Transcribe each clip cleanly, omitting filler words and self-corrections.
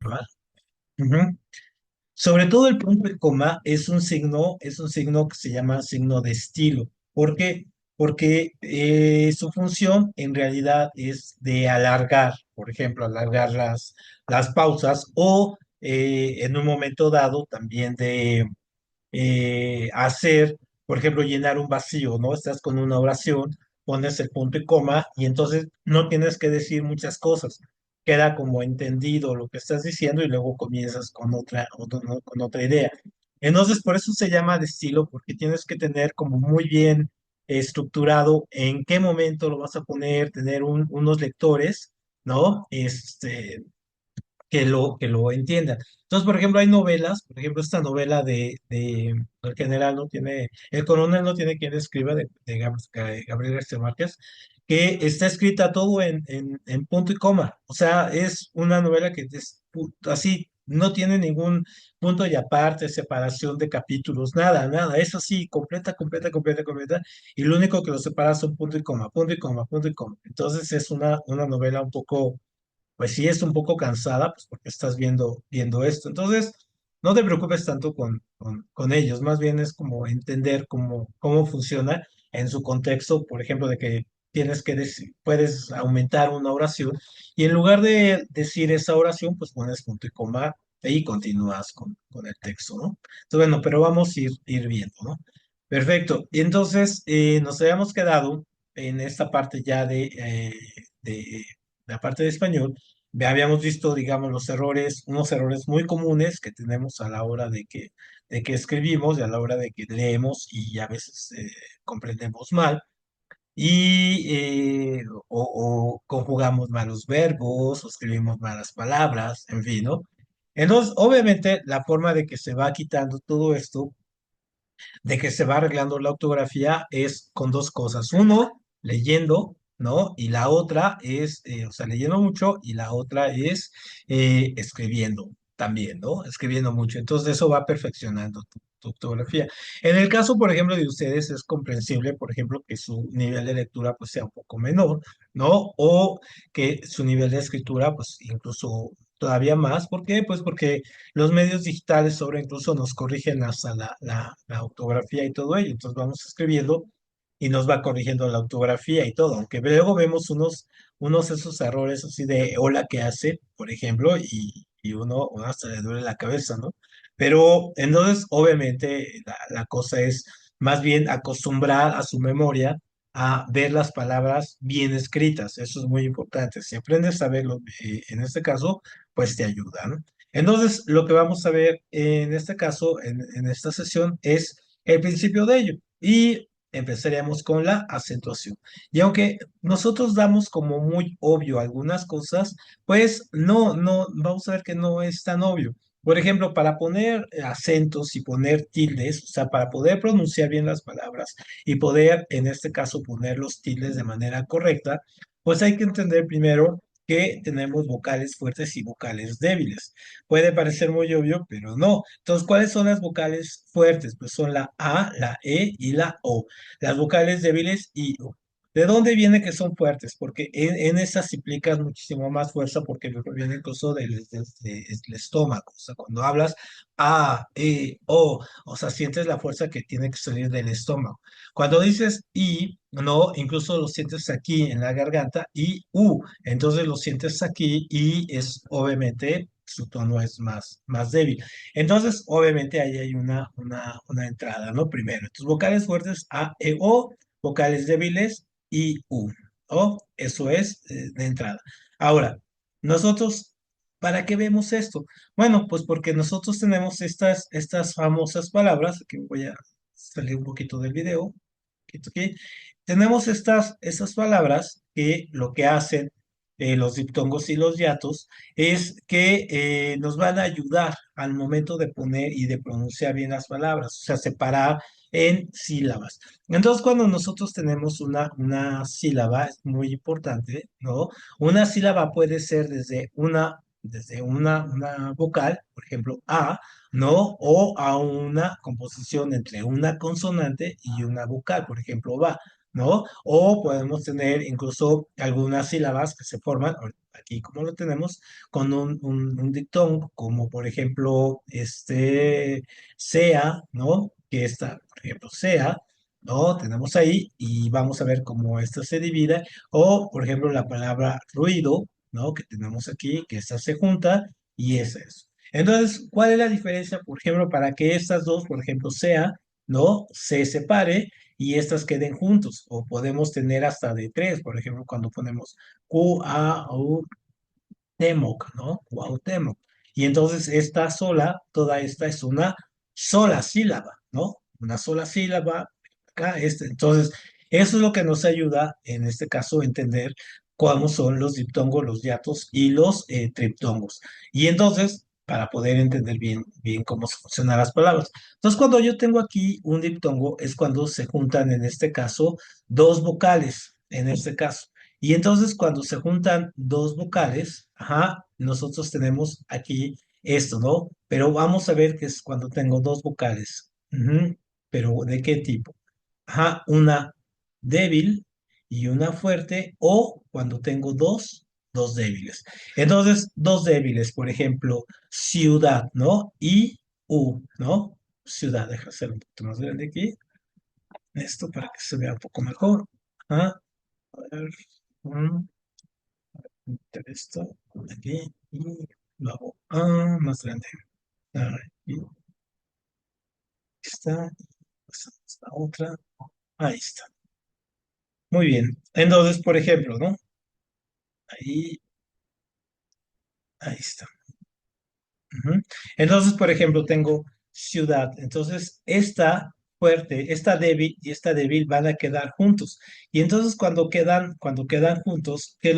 ¿va? Ujú. Sobre todo el punto y coma es un signo que se llama signo de estilo. ¿Por qué? Porque su función en realidad es de alargar, por ejemplo, alargar las pausas o en un momento dado también de hacer, por ejemplo, llenar un vacío, ¿no? Estás con una oración, pones el punto y coma y entonces no tienes que decir muchas cosas. Queda como entendido lo que estás diciendo y luego comienzas con ¿no? con otra idea. Entonces, por eso se llama de estilo, porque tienes que tener como muy bien estructurado en qué momento lo vas a poner, tener unos lectores, ¿no? Que lo entiendan. Entonces, por ejemplo, hay novelas, por ejemplo, esta novela el general no tiene, el coronel no tiene quien escriba, Gabriel García Márquez, que está escrita todo en punto y coma. O sea, es una novela que es así, no tiene ningún punto y aparte, separación de capítulos, nada, nada. Es así, completa, completa, completa, completa. Y lo único que lo separa son punto y coma, punto y coma, punto y coma. Entonces es una novela un poco pues sí es un poco cansada, pues porque estás viendo esto. Entonces, no te preocupes tanto con ellos, más bien es como entender cómo funciona en su contexto, por ejemplo, de que tienes que decir, puedes aumentar una oración y en lugar de decir esa oración, pues pones punto y coma y continúas con el texto, ¿no? Entonces, bueno, pero vamos a ir viendo, ¿no? Perfecto. Y entonces, nos habíamos quedado en esta parte ya de la parte de español. Ya habíamos visto, digamos, los errores, unos errores muy comunes que tenemos a la hora de que escribimos y a la hora de que leemos y a veces comprendemos mal y o conjugamos malos verbos o escribimos malas palabras, en fin, ¿no? Entonces, obviamente, la forma de que se va quitando todo esto de que se va arreglando la ortografía es con dos cosas. Uno, leyendo, ¿no? Y la otra es, o sea, leyendo mucho y la otra es escribiendo también, ¿no? Escribiendo mucho. Entonces eso va perfeccionando tu ortografía. En el caso, por ejemplo, de ustedes es comprensible, por ejemplo, que su nivel de lectura pues sea un poco menor, ¿no? O que su nivel de escritura pues incluso todavía más. ¿Por qué? Pues porque los medios digitales ahora incluso nos corrigen hasta la ortografía y todo ello. Entonces vamos escribiendo y nos va corrigiendo la ortografía y todo. Aunque luego vemos unos esos errores así de hola que hace, por ejemplo, y uno hasta le duele la cabeza, ¿no? Pero entonces, obviamente, la cosa es más bien acostumbrar a su memoria a ver las palabras bien escritas. Eso es muy importante. Si aprendes a verlo, en este caso, pues te ayuda, ¿no? Entonces, lo que vamos a ver en este caso, en esta sesión, es el principio de ello. Y empezaríamos con la acentuación. Y aunque nosotros damos como muy obvio algunas cosas, pues vamos a ver que no es tan obvio. Por ejemplo, para poner acentos y poner tildes, o sea, para poder pronunciar bien las palabras y poder, en este caso, poner los tildes de manera correcta, pues hay que entender primero que tenemos vocales fuertes y vocales débiles. Puede parecer muy obvio, pero no. Entonces, ¿cuáles son las vocales fuertes? Pues son la A, la E y la O. Las vocales débiles y U. ¿De dónde viene que son fuertes? Porque en esas implican muchísimo más fuerza porque viene incluso del estómago. O sea, cuando hablas A, E, o sea, sientes la fuerza que tiene que salir del estómago. Cuando dices I, no, incluso lo sientes aquí en la garganta y U, entonces lo sientes aquí y es obviamente su tono es más débil. Entonces, obviamente ahí hay una entrada, ¿no? Primero, entonces vocales fuertes A, E, O, vocales débiles I, U, ¿o? Eso es de entrada. Ahora, nosotros, ¿para qué vemos esto? Bueno, pues porque nosotros tenemos estas famosas palabras, que voy a salir un poquito del video, poquito aquí. Tenemos estas palabras que lo que hacen los diptongos y los hiatos es que nos van a ayudar al momento de poner y de pronunciar bien las palabras, o sea, separar en sílabas. Entonces, cuando nosotros tenemos una sílaba, es muy importante, ¿no? Una sílaba puede ser desde una vocal, por ejemplo, A, ¿no? O a una composición entre una consonante y una vocal, por ejemplo, va, ¿no? O podemos tener incluso algunas sílabas que se forman, aquí como lo tenemos, con un diptongo, como por ejemplo, sea, ¿no? Que está, por ejemplo, sea, ¿no? Tenemos ahí y vamos a ver cómo esta se divide, o por ejemplo, la palabra ruido, ¿no? Que tenemos aquí, que esta se junta y es eso. Entonces, ¿cuál es la diferencia, por ejemplo, para que estas dos, por ejemplo, sea, ¿no? Se separe y estas queden juntos, o podemos tener hasta de tres, por ejemplo, cuando ponemos Cuauhtémoc, ¿no? Cuauhtémoc. Y entonces esta sola, toda esta es una sola sílaba, ¿no? Una sola sílaba. Acá, entonces, eso es lo que nos ayuda, en este caso, a entender cómo son los diptongos, los hiatos y los triptongos. Y entonces, para poder entender bien, bien cómo funcionan las palabras. Entonces, cuando yo tengo aquí un diptongo, es cuando se juntan, en este caso, dos vocales, en este caso. Y entonces cuando se juntan dos vocales, ajá, nosotros tenemos aquí esto, ¿no? Pero vamos a ver que es cuando tengo dos vocales. Ujú. Pero ¿de qué tipo? Ajá, una débil y una fuerte, o cuando tengo dos débiles. Entonces, dos débiles, por ejemplo, ciudad, ¿no? Y U, ¿no? Ciudad, deja hacer un poquito más grande aquí, esto para que se vea un poco mejor. Ajá, a ver. Meter esto aquí y lo hago más grande. Ahí está, pasamos a otra. Ahí está. Muy bien. Entonces, por ejemplo, ¿no? Ahí, ahí está. Ujú. Entonces, por ejemplo, tengo ciudad. Entonces, esta fuerte, esta débil y esta débil van a quedar juntos. Y entonces, cuando quedan juntos, ¿qué es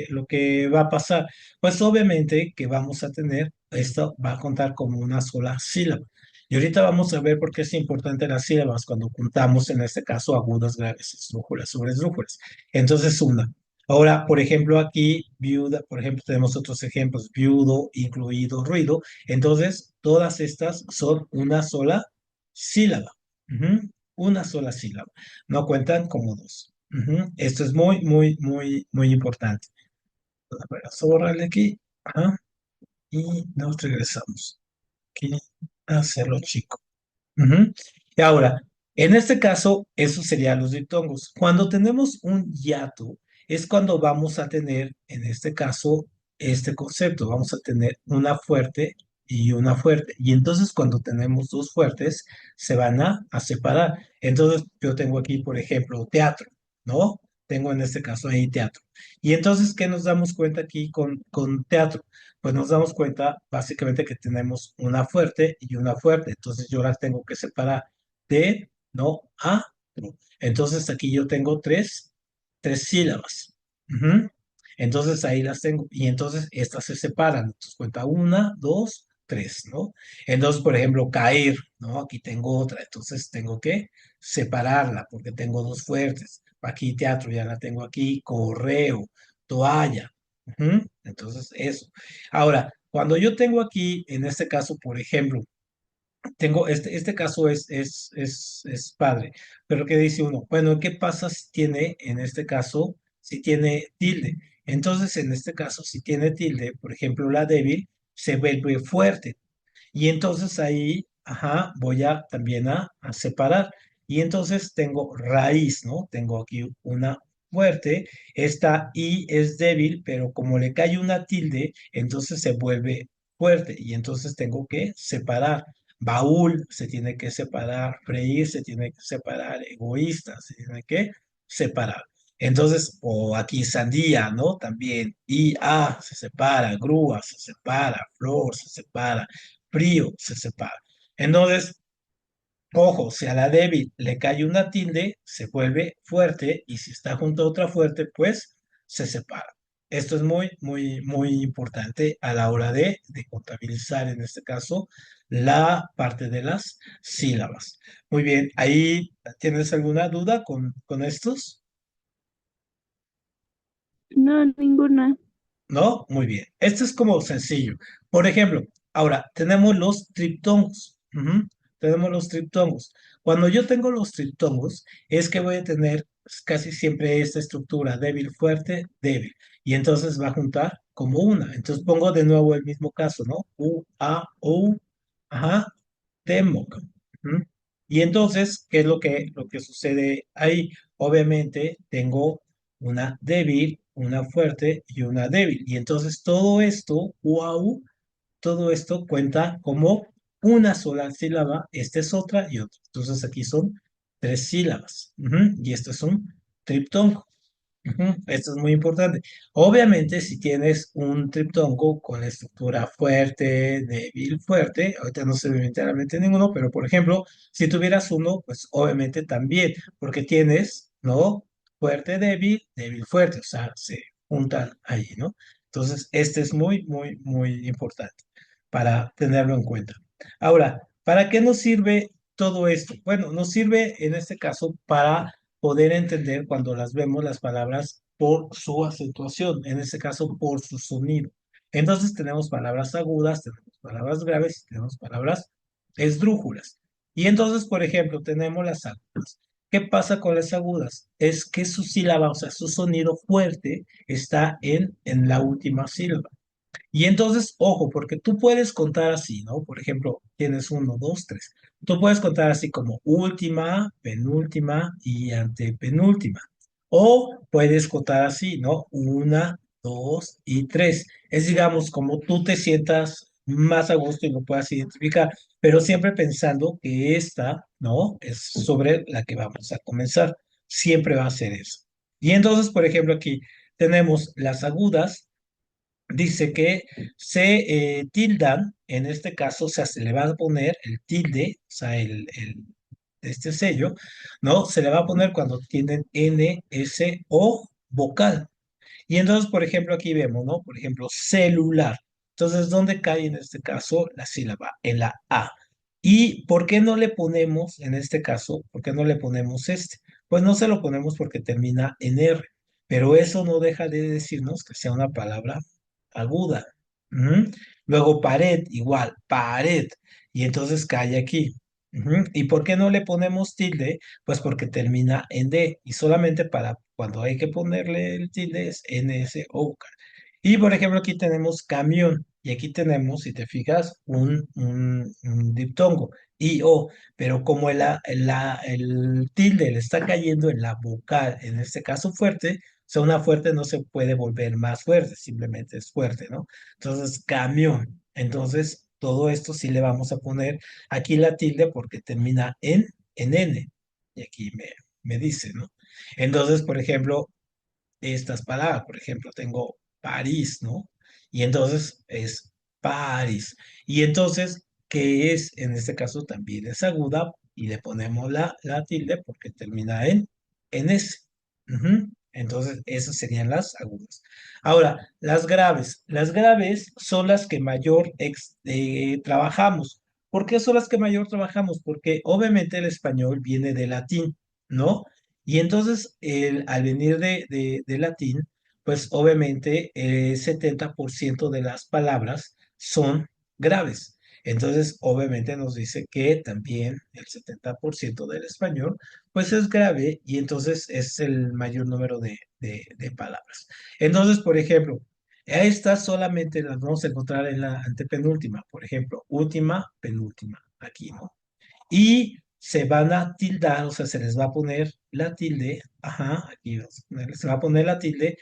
lo que va a pasar? Pues obviamente que vamos a tener, esto va a contar como una sola sílaba. Y ahorita vamos a ver por qué es importante las sílabas cuando juntamos, en este caso, agudas, graves, esdrújulas, sobresdrújulas. Entonces, una. Ahora, por ejemplo, aquí, viuda, por ejemplo, tenemos otros ejemplos, viudo, incluido, ruido. Entonces, todas estas son una sola sílaba. Ujú. Una sola sílaba. No cuentan como dos. Ujú. Esto es muy, muy, muy, muy importante. A ver, vamos a borrarle aquí. Ajá. Y nos regresamos. Aquí a hacerlo chico. Ujú. Y ahora, en este caso, eso serían los diptongos. Cuando tenemos un hiato, es cuando vamos a tener, en este caso, este concepto. Vamos a tener una fuerte y una fuerte. Y entonces, cuando tenemos dos fuertes, se van a separar. Entonces, yo tengo aquí, por ejemplo, teatro, ¿no? Tengo en este caso ahí teatro. Y entonces, ¿qué nos damos cuenta aquí con teatro? Pues nos damos cuenta básicamente que tenemos una fuerte y una fuerte. Entonces yo las tengo que separar de, no, a, no. Entonces aquí yo tengo tres sílabas. Ujú. Entonces ahí las tengo. Y entonces estas se separan. Entonces cuenta una, dos, tres, ¿no? Entonces, por ejemplo, caer, ¿no? Aquí tengo otra. Entonces tengo que separarla porque tengo dos fuertes. Aquí teatro ya la tengo aquí. Correo, toalla. Ujú. Entonces, eso. Ahora, cuando yo tengo aquí, en este caso, por ejemplo, tengo este caso es padre, pero ¿qué dice uno? Bueno, ¿qué pasa si tiene, en este caso, si tiene tilde? Entonces, en este caso, si tiene tilde, por ejemplo, la débil, se vuelve fuerte. Y entonces ahí, ajá, voy a también a separar. Y entonces tengo raíz, ¿no? Tengo aquí una fuerte. Esta I es débil, pero como le cae una tilde, entonces se vuelve fuerte. Y entonces tengo que separar. Baúl se tiene que separar, freír se tiene que separar, egoísta se tiene que separar. Entonces, o aquí sandía, ¿no? También, I, A se separa, grúa se separa, flor se separa, frío se separa. Entonces, ojo, si a la débil le cae una tilde, se vuelve fuerte y si está junto a otra fuerte, pues se separa. Esto es muy, muy, muy importante a la hora de contabilizar, en este caso, la parte de las sílabas. Muy bien, ¿ahí tienes alguna duda con estos? No, ninguna. ¿No? Muy bien. Esto es como sencillo. Por ejemplo, ahora tenemos los triptongos. Ujú. tenemos los triptongos. Cuando yo tengo los triptongos, es que voy a tener casi siempre esta estructura, débil, fuerte, débil. Y entonces va a juntar como una. Entonces pongo de nuevo el mismo caso, ¿no? U, A, U, ajá, Temoc. Ujú. Y entonces, ¿qué es lo que sucede ahí? Obviamente tengo una débil, una fuerte y una débil. Y entonces todo esto, wow, todo esto cuenta como una sola sílaba. Esta es otra y otra. Entonces aquí son tres sílabas. Ujú. Y esto es un triptongo. Ujú. Esto es muy importante. Obviamente, si tienes un triptongo con estructura fuerte, débil, fuerte, ahorita no se ve literalmente ninguno, pero por ejemplo, si tuvieras uno, pues obviamente también, porque tienes, ¿no? Fuerte, débil, débil, fuerte, o sea, se juntan ahí, ¿no? Entonces, este es muy, muy, muy importante para tenerlo en cuenta. Ahora, ¿para qué nos sirve todo esto? Bueno, nos sirve en este caso para poder entender cuando las vemos las palabras por su acentuación, en este caso por su sonido. Entonces tenemos palabras agudas, tenemos palabras graves y tenemos palabras esdrújulas. Y entonces, por ejemplo, tenemos las agudas. ¿Qué pasa con las agudas? Es que su sílaba, o sea, su sonido fuerte está en la última sílaba. Y entonces, ojo, porque tú puedes contar así, ¿no? Por ejemplo, tienes uno, dos, tres. Tú puedes contar así como última, penúltima y antepenúltima. O puedes contar así, ¿no? Una, dos y tres. Es, digamos, como tú te sientas más a gusto y lo puedas identificar, pero siempre pensando que esta, ¿no? Es sobre la que vamos a comenzar. Siempre va a ser eso. Y entonces, por ejemplo, aquí tenemos las agudas. Dice que se tildan, en este caso, o sea, se le va a poner el tilde, o sea, este sello, ¿no? Se le va a poner cuando tienen N, S o vocal. Y entonces, por ejemplo, aquí vemos, ¿no? Por ejemplo, celular. Entonces, ¿dónde cae en este caso la sílaba? En la A. ¿Y por qué no le ponemos, en este caso, por qué no le ponemos este? Pues no se lo ponemos porque termina en R, pero eso no deja de decirnos que sea una palabra aguda. Ujú. Luego pared, igual, pared. Y entonces cae aquí. Ujú. ¿Y por qué no le ponemos tilde? Pues porque termina en D y solamente para cuando hay que ponerle el tilde es NSO. Y por ejemplo aquí tenemos camión y aquí tenemos, si te fijas, un diptongo, IO, pero como el tilde le está cayendo en la vocal, en este caso fuerte, o sea, una fuerte no se puede volver más fuerte, simplemente es fuerte, ¿no? Entonces, camión. Entonces, todo esto sí le vamos a poner aquí la tilde porque termina en N. Y aquí me dice, ¿no? Entonces, por ejemplo, estas palabras, por ejemplo, tengo París, ¿no? Y entonces es París. Y entonces, ¿qué es? En este caso también es aguda y le ponemos la tilde porque termina en S. Ujú. Entonces, esas serían las agudas. Ahora, las graves. Las graves son las que mayor trabajamos. ¿Por qué son las que mayor trabajamos? Porque obviamente el español viene de latín, ¿no? Y entonces, al venir de latín, pues obviamente el 70% de las palabras son graves. Entonces, obviamente nos dice que también el 70% del español, pues es grave y entonces es el mayor número de palabras. Entonces, por ejemplo, a estas solamente las vamos a encontrar en la antepenúltima, por ejemplo, última, penúltima, aquí, ¿no? Y se van a tildar, o sea, se les va a poner la tilde, ajá, aquí se va a poner la tilde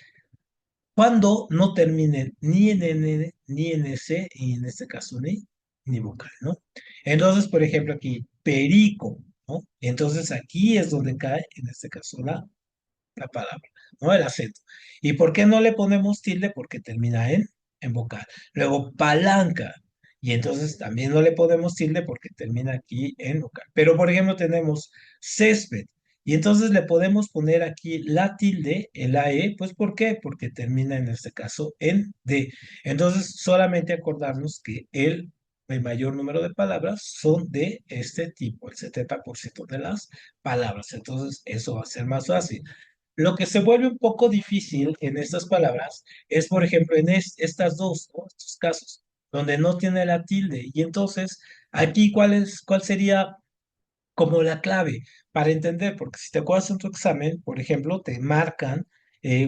cuando no terminen ni en N, ni en S, y en este caso ni vocal, ¿no? Entonces, por ejemplo, aquí, perico, ¿no? Entonces aquí es donde cae, en este caso, la palabra, ¿no? El acento. ¿Y por qué no le ponemos tilde? Porque termina en vocal. Luego, palanca. Y entonces también no le ponemos tilde porque termina aquí en vocal. Pero, por ejemplo, tenemos césped. Y entonces le podemos poner aquí la tilde, el AE, pues ¿por qué? Porque termina en este caso en D. Entonces, solamente acordarnos que el mayor número de palabras son de este tipo, el 70% de las palabras. Entonces, eso va a ser más fácil. Lo que se vuelve un poco difícil en estas palabras es, por ejemplo, en estas dos, ¿no? Estos casos. donde no tiene la tilde. Y entonces, aquí, cuál sería como la clave para entender? Porque si te acuerdas en tu examen, por ejemplo, te marcan,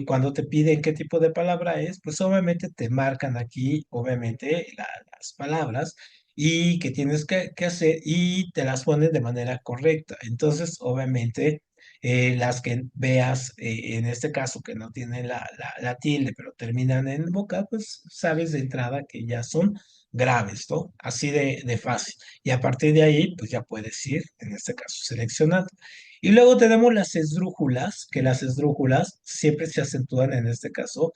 cuando te piden qué tipo de palabra es, pues obviamente te marcan aquí, obviamente, las palabras y que tienes que hacer y te las ponen de manera correcta. Entonces, obviamente, las que veas, en este caso, que no tienen la tilde, pero terminan en vocal, pues sabes de entrada que ya son graves, ¿no? Así de fácil. Y a partir de ahí, pues ya puedes ir, en este caso, seleccionando. Y luego tenemos las esdrújulas, que las esdrújulas siempre se acentúan en este caso,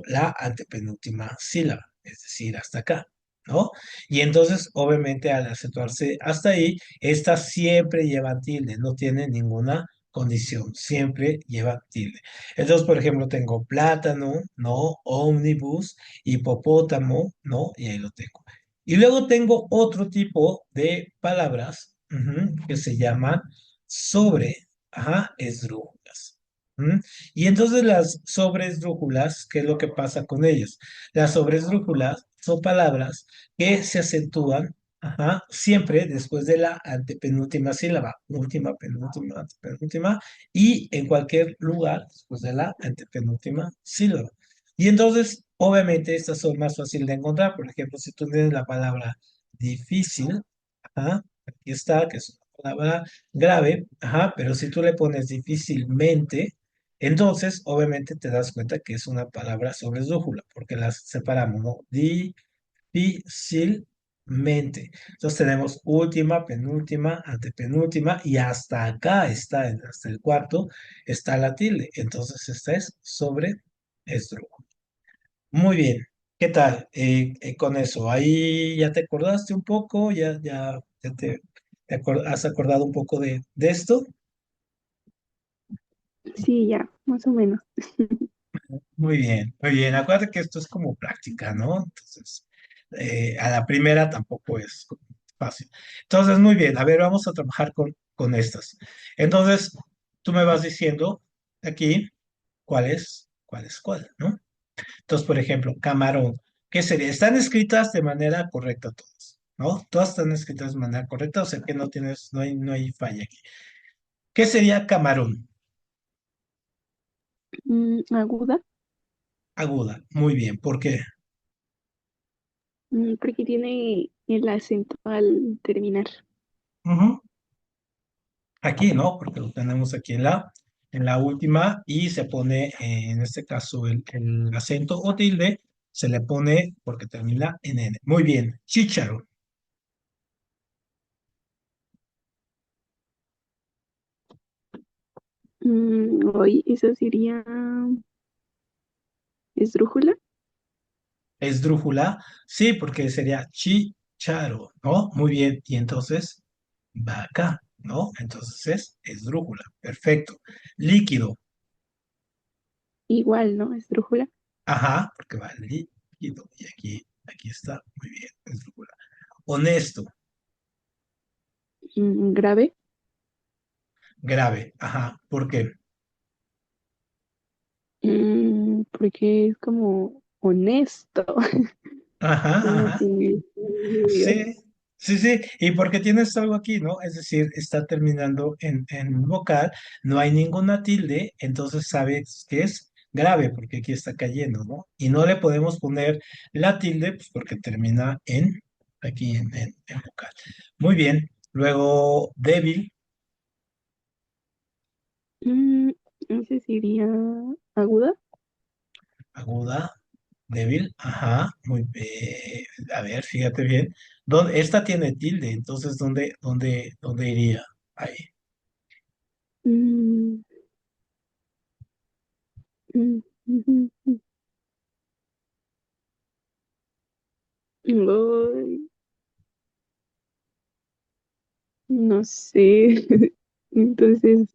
la antepenúltima sílaba, es decir, hasta acá, ¿no? Y entonces, obviamente, al acentuarse hasta ahí, estas siempre llevan tilde, no tienen ninguna condición, siempre lleva tilde. Entonces, por ejemplo, tengo plátano, ¿no? Ómnibus, hipopótamo, ¿no? Y ahí lo tengo. Y luego tengo otro tipo de palabras, que se llaman sobre, esdrújulas. Ujú. Y entonces las sobresdrújulas, ¿qué es lo que pasa con ellas? Las sobresdrújulas son palabras que se acentúan, siempre después de la antepenúltima sílaba, última, penúltima, antepenúltima, y en cualquier lugar después de la antepenúltima sílaba. Y entonces, obviamente, estas son más fáciles de encontrar. Por ejemplo, si tú tienes la palabra difícil, aquí está, que es una palabra grave, pero si tú le pones difícilmente, entonces, obviamente, te das cuenta que es una palabra sobre esdrújula, porque las separamos, ¿no? Difícilmente. Entonces tenemos última, penúltima, antepenúltima, y hasta acá está, hasta el cuarto, está la tilde. Entonces, esta es sobre esdrújula. Muy bien. ¿Qué tal, con eso? Ahí ya te acordaste un poco, ya has acordado un poco de esto. Sí, ya, más o menos. Muy bien, muy bien. Acuérdate que esto es como práctica, ¿no? Entonces, a la primera tampoco es fácil. Entonces, muy bien. A ver, vamos a trabajar con estas. Entonces, tú me vas diciendo aquí cuál, ¿no? Entonces, por ejemplo, camarón. ¿Qué sería? Están escritas de manera correcta todas, ¿no? Todas están escritas de manera correcta, o sea que no hay falla aquí. ¿Qué sería camarón? Aguda, Aguda. Muy bien. ¿Por qué? porque tiene el acento al terminar. Ujú. Aquí, ¿no? Porque lo tenemos aquí en la última y se pone, en este caso, el acento o tilde, se le pone porque termina en N. Muy bien. Chícharo. Hoy eso sería esdrújula. Esdrújula. Sí, porque sería chicharo, ¿no? Muy bien. Y entonces va acá, ¿no? Entonces es esdrújula. Perfecto. Líquido. Igual, ¿no? Esdrújula. Ajá, porque va líquido. Y aquí está. Muy bien. Esdrújula. Honesto. Grave, Grave. Ajá. ¿Por qué? porque es como honesto. Ajá, No ajá. tiene sentido. Sí, sí, sí. Y porque tienes algo aquí, ¿no? Es decir, está terminando en vocal, no hay ninguna tilde, entonces sabes que es grave, porque aquí está cayendo, ¿no? Y no le podemos poner la tilde, pues porque termina aquí en vocal. Muy bien. Luego, débil, Mm, Ese sería aguda. aguda, débil, ajá, muy bien. A ver, fíjate bien. Esta tiene tilde, entonces, ¿dónde iría? Ahí. Mm, mm, mm, mm, Ay, no sé. Entonces,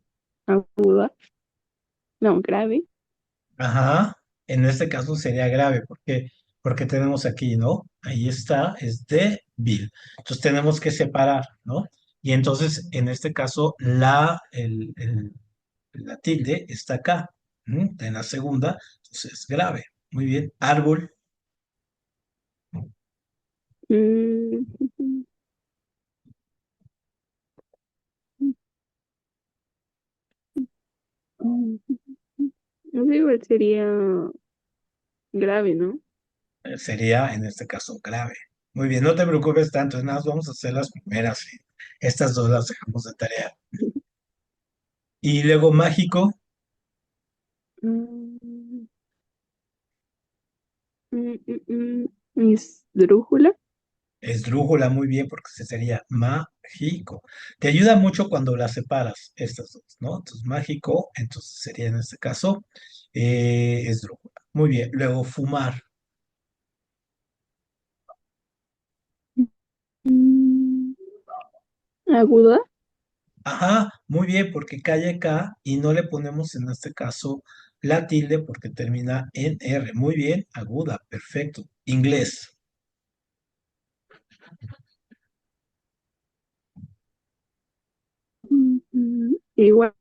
aguda. No, grave. Ajá, en este caso sería grave, porque tenemos aquí, ¿no? Ahí está, es débil. Entonces tenemos que separar, ¿no? Y entonces, en este caso, la tilde está acá, en la segunda, entonces es grave. Muy bien. Árbol, Mm, no sé, igual sería grave, ¿no? Sería en este caso grave. Muy bien, no te preocupes tanto, es nada, más vamos a hacer las primeras. Y estas dos las dejamos de tarea. Y luego mágico, Mm, Esdrújula. esdrújula, muy bien, porque se sería mágico. Te ayuda mucho cuando las separas, estas dos, ¿no? Entonces, mágico, entonces sería en este caso esdrújula. Muy bien, luego fumar. Mm, Aguda. Ajá, muy bien, porque cae acá y no le ponemos en este caso la tilde porque termina en R. Muy bien, aguda, perfecto. Inglés. Igual.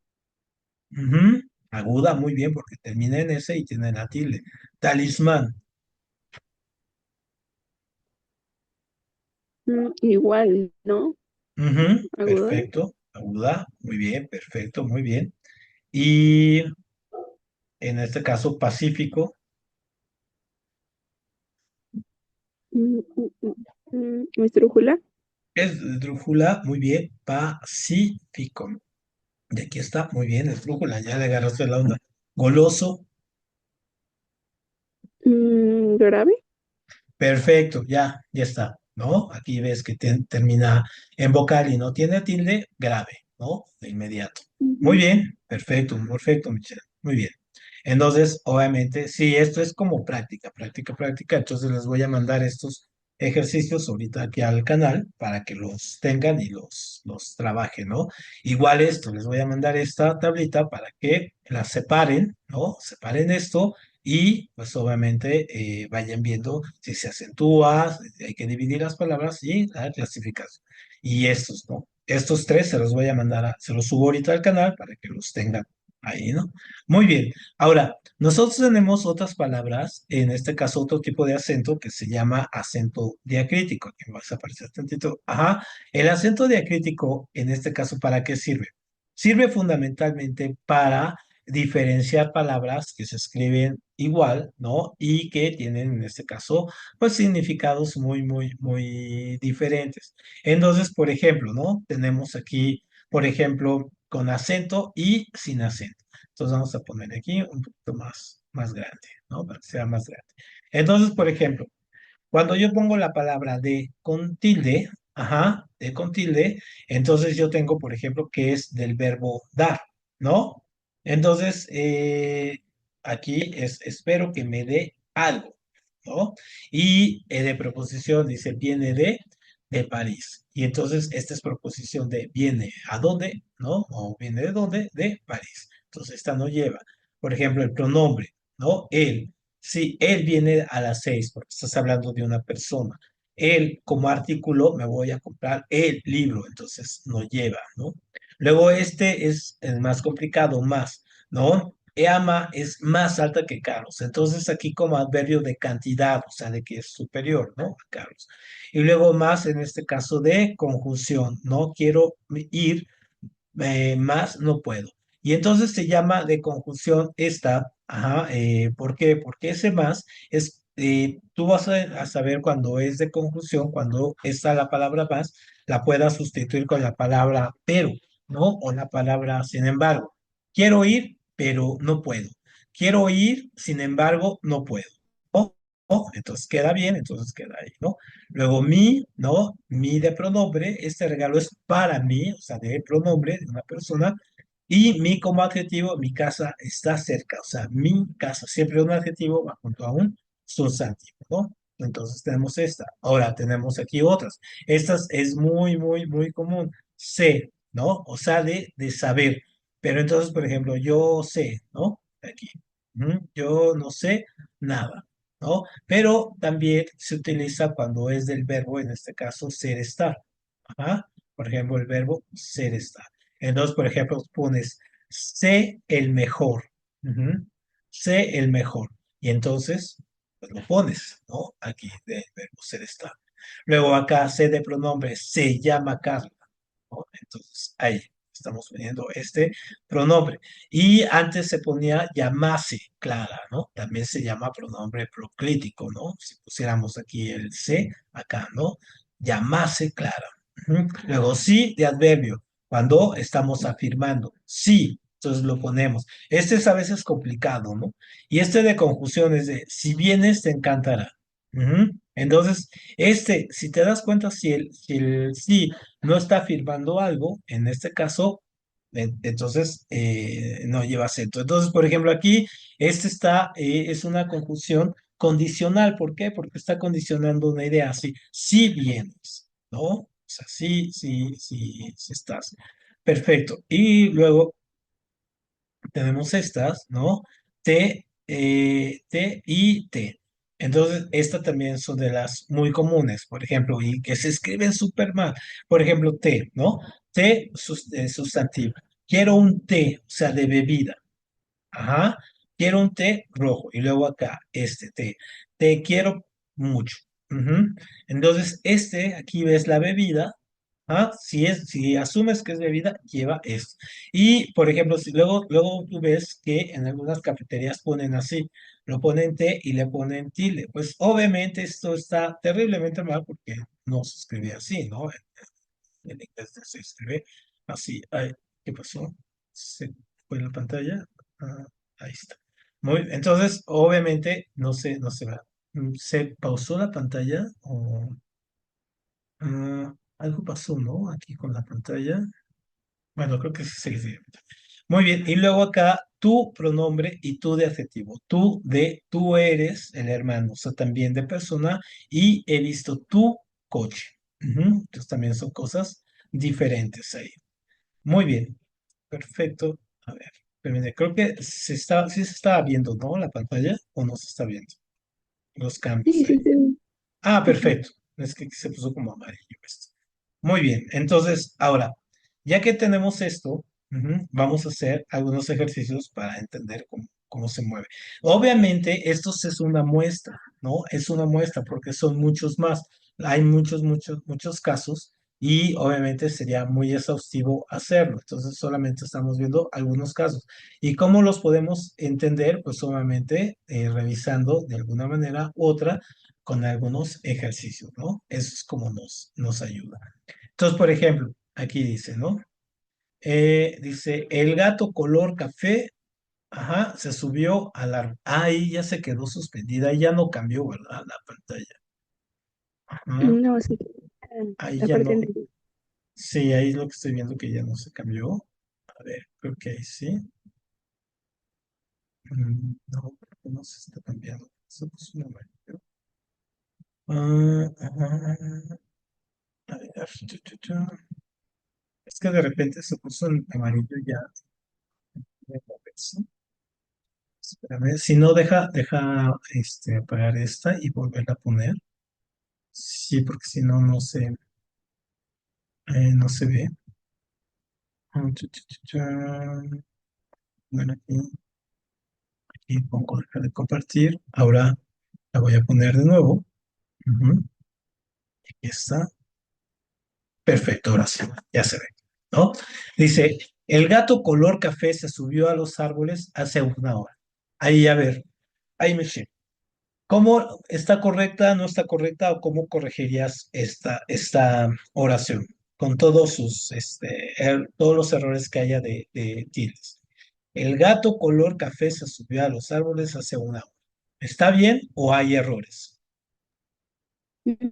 Ujú, aguda, muy bien, porque termina en S y tiene la tilde. Talismán. Igual, ¿no? Ujú, Aguda. perfecto, aguda, muy bien, perfecto, muy bien. Y en este caso, Pacífico. Esdrújula. Esdrújula, muy bien, Pacífico. Y aquí está, muy bien, esdrújula, ya le agarraste la onda. Goloso. Grave. Perfecto, ya está, ¿no? Aquí ves que termina en vocal y no tiene tilde, grave, ¿no? De inmediato. Muy Ujú. bien, perfecto, Michelle. Muy bien. Entonces, obviamente, sí, esto es como práctica. Entonces les voy a mandar estos ejercicios ahorita aquí al canal para que los tengan y los trabajen, ¿no? Igual esto, les voy a mandar esta tablita para que la separen, ¿no? Separen esto y pues obviamente vayan viendo si se acentúa, hay que dividir las palabras y la clasificación. Y estos, ¿no? Estos tres se los voy a mandar, se los subo ahorita al canal para que los tengan ahí, ¿no? Muy bien. Ahora, nosotros tenemos otras palabras, en este caso otro tipo de acento que se llama acento diacrítico. Aquí me vas a aparecer tantito. Ajá. El acento diacrítico, en este caso, ¿para qué sirve? Sirve fundamentalmente para diferenciar palabras que se escriben igual, ¿no? Y que tienen, en este caso, pues significados muy diferentes. Entonces, por ejemplo, ¿no? Tenemos aquí, por ejemplo, con acento y sin acento. Entonces vamos a poner aquí un poquito más grande, ¿no? Para que sea más grande. Entonces, por ejemplo, cuando yo pongo la palabra de con tilde, ajá, de con tilde, entonces yo tengo, por ejemplo, que es del verbo dar, ¿no? Entonces, aquí es espero que me dé algo, ¿no? Y de preposición dice viene de París. Y entonces esta es proposición de viene a dónde, ¿no? O viene de dónde, de París. Entonces esta no lleva. Por ejemplo, el pronombre, ¿no? Él. Sí, él viene a las 6 porque estás hablando de una persona. Él, como artículo, me voy a comprar el libro, entonces no lleva, ¿no? Luego este es el más complicado, más, ¿no? Ama es más alta que Carlos, entonces aquí como adverbio de cantidad, o sea, de que es superior, ¿no? A Carlos. Y luego más en este caso de conjunción, ¿no? Quiero ir más no puedo. Y entonces se llama de conjunción esta, ajá, ¿por qué? Porque ese más es, tú vas a saber cuando es de conjunción, cuando está la palabra más, la puedas sustituir con la palabra pero, ¿no? O la palabra sin embargo. Quiero ir, pero no puedo. Quiero ir, sin embargo, no puedo. ¿No? ¿No? Entonces queda bien, entonces queda ahí, ¿no? Luego mi, ¿no? Mi de pronombre, este regalo es para mí, o sea, de pronombre de una persona. Y mi como adjetivo, mi casa está cerca, o sea, mi casa, siempre un adjetivo va junto a un sustantivo, ¿no? Entonces tenemos esta. Ahora tenemos aquí otras. Estas es muy común. Sé, ¿no? O sea, de saber. Pero entonces, por ejemplo, yo sé, ¿no? Aquí. Yo no sé nada, ¿no? Pero también se utiliza cuando es del verbo, en este caso, ser estar. Ajá. Por ejemplo, el verbo ser estar. Entonces, por ejemplo, pones sé el mejor. Ujú. Sé el mejor. Y entonces, pues lo pones, ¿no? Aquí del verbo ser estar. Luego acá C de pronombre, se llama Carla, ¿no? Entonces ahí estamos poniendo este pronombre. Y antes se ponía llamase Clara, ¿no? También se llama pronombre proclítico, ¿no? Si pusiéramos aquí el C, acá, ¿no? Llamase Clara. Ujú. Luego sí de adverbio, cuando estamos afirmando, sí, entonces lo ponemos. Este es a veces complicado, ¿no? Y este de conjunción es de, si vienes, te encantará. Ujú. Entonces, este, si te das cuenta, si el sí no está afirmando algo, en este caso, entonces no lleva acento. Entonces, por ejemplo, aquí, este está, es una conjunción condicional. ¿Por qué? Porque está condicionando una idea así, si vienes, ¿no? O sea, sí, sí, sí, sí estás. Perfecto. Y luego tenemos estas, ¿no? T y T. Entonces, estas también son de las muy comunes, por ejemplo, y que se escriben súper mal. Por ejemplo, T, ¿no? T sustantivo. Quiero un té, o sea, de bebida. Ajá. Quiero un té rojo. Y luego acá, este té. Te quiero mucho. Ujú. Entonces, este, aquí ves la bebida. ¿Ah? Si asumes que es bebida, lleva esto. Y, por ejemplo, si luego tú ves que en algunas cafeterías ponen así, lo ponen té y le ponen tilde. Pues obviamente esto está terriblemente mal porque no se escribe así, ¿no? En inglés se escribe así. Ay, ¿qué pasó? ¿Se fue la pantalla? Ah, ahí está. Entonces, obviamente, no se va. ¿Se pausó la pantalla o algo pasó, ¿no? Aquí con la pantalla. Bueno, creo que sí, sí, sí. Muy bien. Y luego acá, tu pronombre y tú de adjetivo. Tú eres el hermano, o sea, también de persona, y he visto tu coche. Ujú. Entonces también son cosas diferentes ahí. Muy bien, perfecto. A ver, permíteme, creo que sí se estaba viendo, ¿no? La pantalla, o no se está viendo los cambios Sí, ahí. sí, sí. Ah, Ujú. perfecto. Es que aquí se puso como amarillo esto. Muy bien, entonces, ahora, ya que tenemos esto, vamos a hacer algunos ejercicios para entender cómo se mueve. Obviamente, esto es una muestra, ¿no? Es una muestra porque son muchos más. Hay muchos, muchos, muchos casos y obviamente sería muy exhaustivo hacerlo. Entonces, solamente estamos viendo algunos casos. ¿Y cómo los podemos entender? Pues obviamente revisando de alguna manera u otra con algunos ejercicios, ¿no? Eso es como nos ayuda. Entonces, por ejemplo, aquí dice, ¿no? Dice, el gato color café, ajá, se subió al árbol. Ahí ya se quedó suspendida, ahí ya no cambió, ¿verdad? La pantalla. Ajá, No, sí. ahí La ya parte no. anterior. Sí, ahí es lo que estoy viendo que ya no se cambió. A ver, creo que ahí sí. No, creo que no se está cambiando. Se puso un amarillo. Ajá, a ver, es que de repente se puso en amarillo ya. Espérame, si no, deja apagar esta y volverla a poner. Sí, porque si no, no se ve. Bueno, aquí pongo dejar de compartir. Ahora la voy a poner de nuevo. Ujú. Aquí está. Perfecto, ahora sí, ya se ve, ¿no? Dice, el gato color café se subió a los árboles hace una hora. Ahí, a ver, ahí me sé. ¿Cómo está correcta, no está correcta o cómo corregirías esta oración con todos los errores que haya de tildes? El gato color café se subió a los árboles hace una hora. ¿Está bien o hay errores? Mm,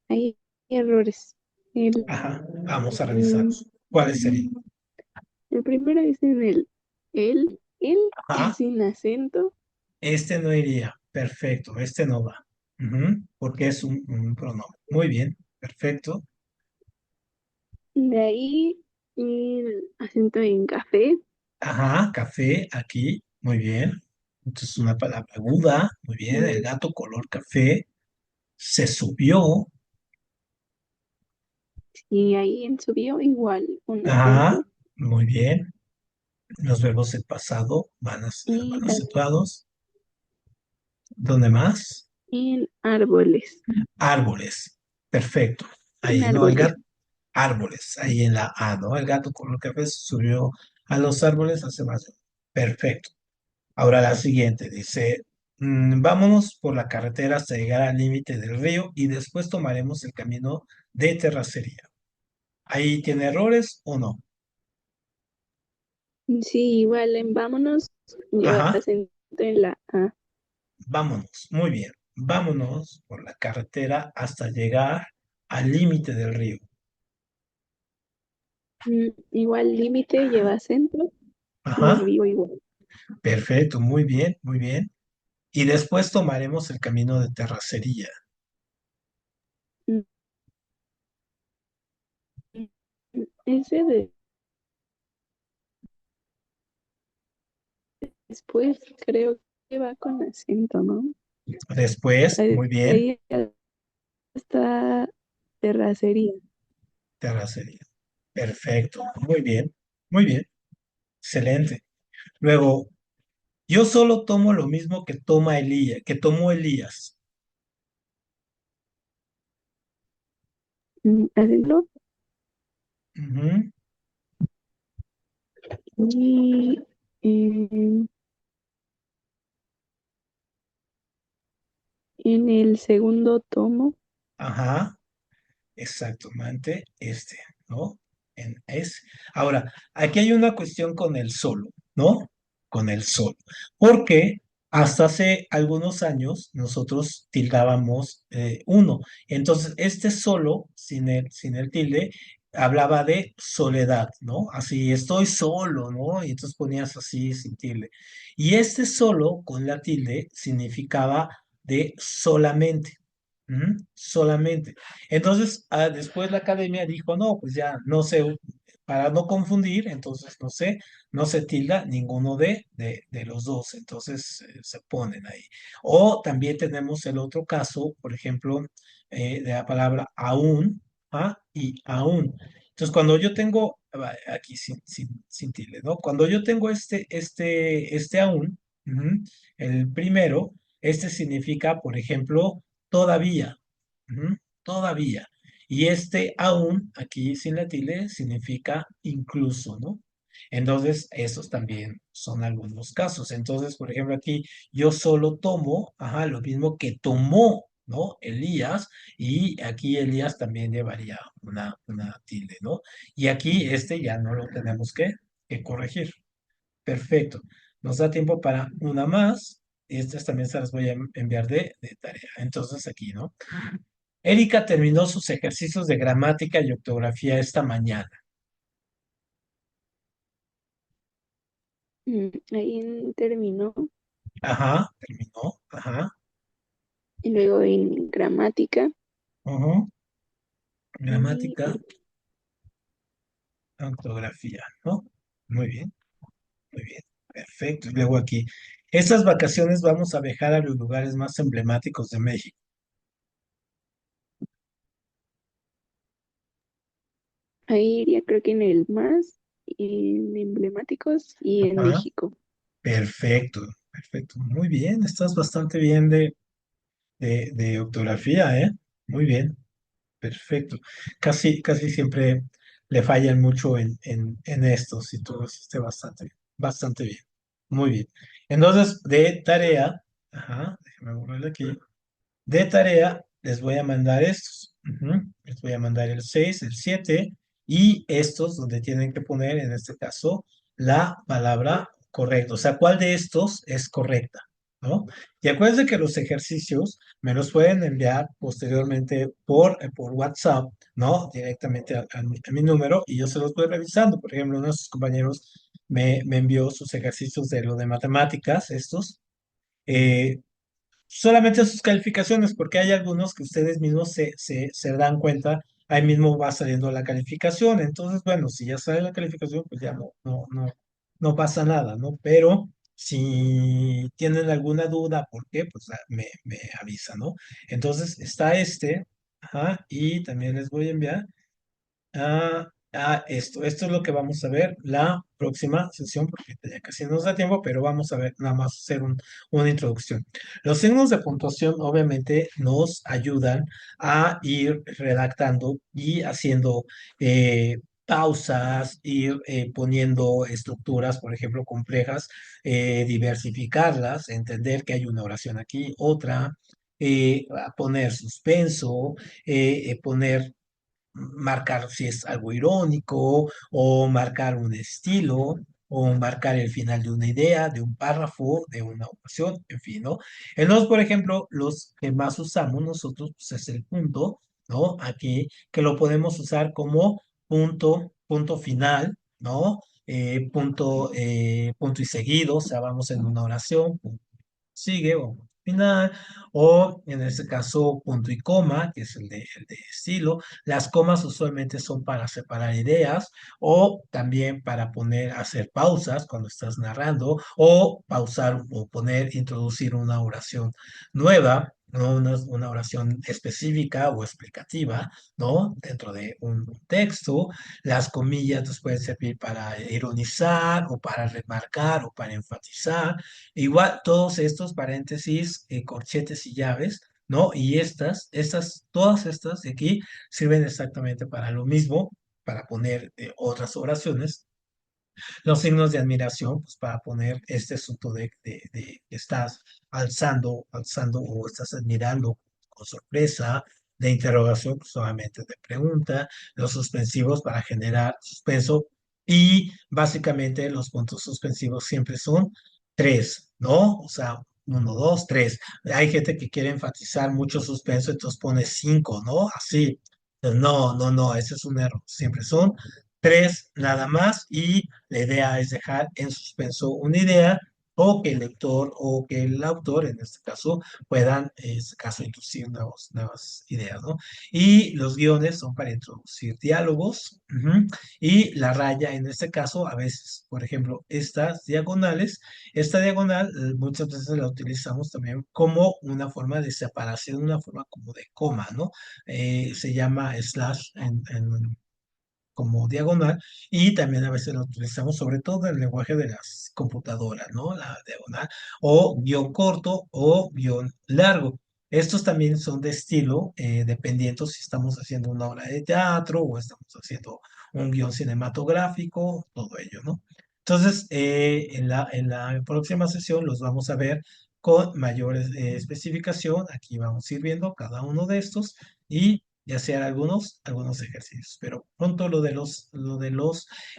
Hay errores. El, Ajá, vamos a mm, revisarlos. ¿Cuáles serían? el primero es en el es Ajá, sin acento. este no iría. Perfecto, este no va. Ujú, porque es un pronombre. Muy bien, perfecto. De ahí el acento en café. Ajá, café aquí, muy bien. Entonces una palabra aguda, muy bien. El Mm, gato color café se subió. Y ahí en subió igual un Ajá, acento. muy bien. Los verbos del pasado van Y, tam- acentuados. ¿Dónde más? En árboles. Árboles. Perfecto. En Ahí, ¿no? El árboles. gato, árboles. Ahí en la A, ¿no? El gato con el café subió a los árboles hace más. Perfecto. Ahora la siguiente dice, vámonos por la carretera hasta llegar al límite del río y después tomaremos el camino de terracería. ¿Ahí tiene errores o no? Sí, igual en vámonos lleva Ajá, acento en la A. vámonos. Muy bien. Vámonos por la carretera hasta llegar al límite del río. Igual límite lleva acento y Ajá, río igual. perfecto. Muy bien, muy bien. Y después tomaremos el camino de terracería. Mm, Ese de después creo que va con acento, ¿no? Después, Ahí, muy bien, ahí está terracería. terracería. Perfecto. Muy bien, muy bien. Excelente. Luego, yo solo tomo lo mismo que toma Elías, que tomó Elías. Acento. Ujú, Y en, en el segundo tomo, ajá, exactamente, ¿no? Es. Ahora, aquí hay una cuestión con el solo, ¿no? Con el solo. Porque hasta hace algunos años nosotros tildábamos uno. Entonces, este solo, sin el tilde, hablaba de soledad, ¿no? Así, estoy solo, ¿no? Y entonces ponías así sin tilde. Y este solo, con la tilde, significaba de solamente. Solamente. Entonces, después la academia dijo, no, pues ya no sé, para no confundir, entonces no se tilda ninguno de los dos, entonces se ponen ahí. O también tenemos el otro caso, por ejemplo, de la palabra aún, y aún. Entonces, cuando yo tengo, aquí sin tilde, ¿no? Cuando yo tengo este aún, el primero, este significa, por ejemplo, todavía. Todavía. Y este aún, aquí sin la tilde, significa incluso, ¿no? Entonces, esos también son algunos casos. Entonces, por ejemplo, aquí yo solo tomo, lo mismo que tomó, ¿no? Elías, y aquí Elías también llevaría una tilde, ¿no? Y aquí ya no lo tenemos que corregir. Perfecto. Nos da tiempo para una más. Y estas también se las voy a enviar de tarea. Entonces, aquí, ¿no? Erika terminó sus ejercicios de gramática y ortografía esta mañana. ahí terminó. Ajá, terminó. Ajá. Y luego en gramática. Ujú. Y Gramática, ortografía, ¿no? Muy bien, muy bien. Perfecto. Y luego aquí, estas vacaciones vamos a viajar a los lugares más emblemáticos de México. ahí iría creo que en el más, en emblemáticos y en Ajá. México. Perfecto, perfecto. Muy bien, estás bastante bien de ortografía, ¿eh? Muy bien. Perfecto. Casi siempre le fallan mucho en estos y todo eso esté bastante bien. Muy bien. Entonces, de tarea, déjame borrarle aquí. De tarea, les voy a mandar estos. Les voy a mandar el 6 el 7 y estos donde tienen que poner, en este caso, la palabra correcta. O sea, ¿cuál de estos es correcta? ¿No? Y acuérdense que los ejercicios me los pueden enviar posteriormente por WhatsApp, ¿no? Directamente a mi número y yo se los voy revisando. Por ejemplo, uno de sus compañeros me envió sus ejercicios de lo de matemáticas, estos. eh, Solamente sus calificaciones, porque hay algunos que ustedes mismos se dan cuenta, ahí mismo va saliendo la calificación. Entonces, bueno, si ya sale la calificación, pues ya no pasa nada, ¿no? Pero si tienen alguna duda, ¿por qué? Pues me avisan, ¿no? Entonces, está y también les voy a enviar. Esto es lo que vamos a ver la próxima sesión, porque ya casi no nos da tiempo, pero vamos a ver nada más hacer una introducción. Los signos de puntuación obviamente nos ayudan a ir redactando y haciendo pausas, ir poniendo estructuras, por ejemplo, complejas, diversificarlas, entender que hay una oración aquí, otra, a poner suspenso, poner marcar si es algo irónico o marcar un estilo o marcar el final de una idea, de un párrafo, de una oración, en fin, ¿no? En los, por ejemplo, los que más usamos nosotros, pues es el punto, ¿no? Aquí, que lo podemos usar como punto final, ¿no? Punto y seguido, o sea, vamos en una oración, sigue o final, o en este caso punto y coma, que es el de estilo. Las comas usualmente son para separar ideas o también para poner, hacer pausas cuando estás narrando o pausar o poner, introducir una oración nueva. ¿No? Una oración específica o explicativa, ¿no? Dentro de un texto. Las comillas nos pueden servir para ironizar o para remarcar o para enfatizar. Igual, todos estos paréntesis, corchetes y llaves, ¿no? Y todas estas de aquí sirven exactamente para lo mismo, para poner otras oraciones. Los signos de admiración, pues para poner este asunto de que estás alzando o estás admirando con sorpresa, de interrogación, pues solamente de pregunta, los suspensivos para generar suspenso y básicamente los puntos suspensivos siempre son tres, ¿no? O sea, uno, dos, tres. Hay gente que quiere enfatizar mucho suspenso, entonces pone cinco, ¿no? Así. No, no, no, ese es un error. Siempre son tres nada más y la idea es dejar en suspenso una idea o que el lector o que el autor, en este caso, puedan, en este caso, introducir nuevas ideas, ¿no? Y los guiones son para introducir diálogos, ujú, y la raya, en este caso, a veces, por ejemplo, esta diagonal muchas veces la utilizamos también como una forma de separación, una forma como de coma, ¿no? Se llama slash como diagonal y también a veces lo utilizamos sobre todo en el lenguaje de las computadoras, ¿no? La diagonal o guión corto o guión largo. Estos también son de estilo, dependiendo si estamos haciendo una obra de teatro o estamos haciendo un guión cinematográfico, todo ello, ¿no? Entonces, en la próxima sesión los vamos a ver con mayor especificación. Aquí vamos a ir viendo cada uno de estos y hacer algunos ejercicios. Pero pronto todos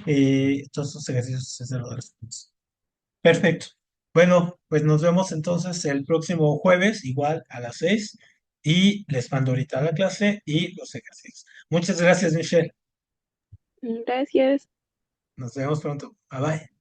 estos ejercicios es de lo de los puntos. Perfecto. Bueno, pues nos vemos entonces el próximo jueves, igual a las 6, y les mando ahorita la clase y los ejercicios. Muchas gracias, Michelle. Gracias. Nos vemos pronto. Bye bye.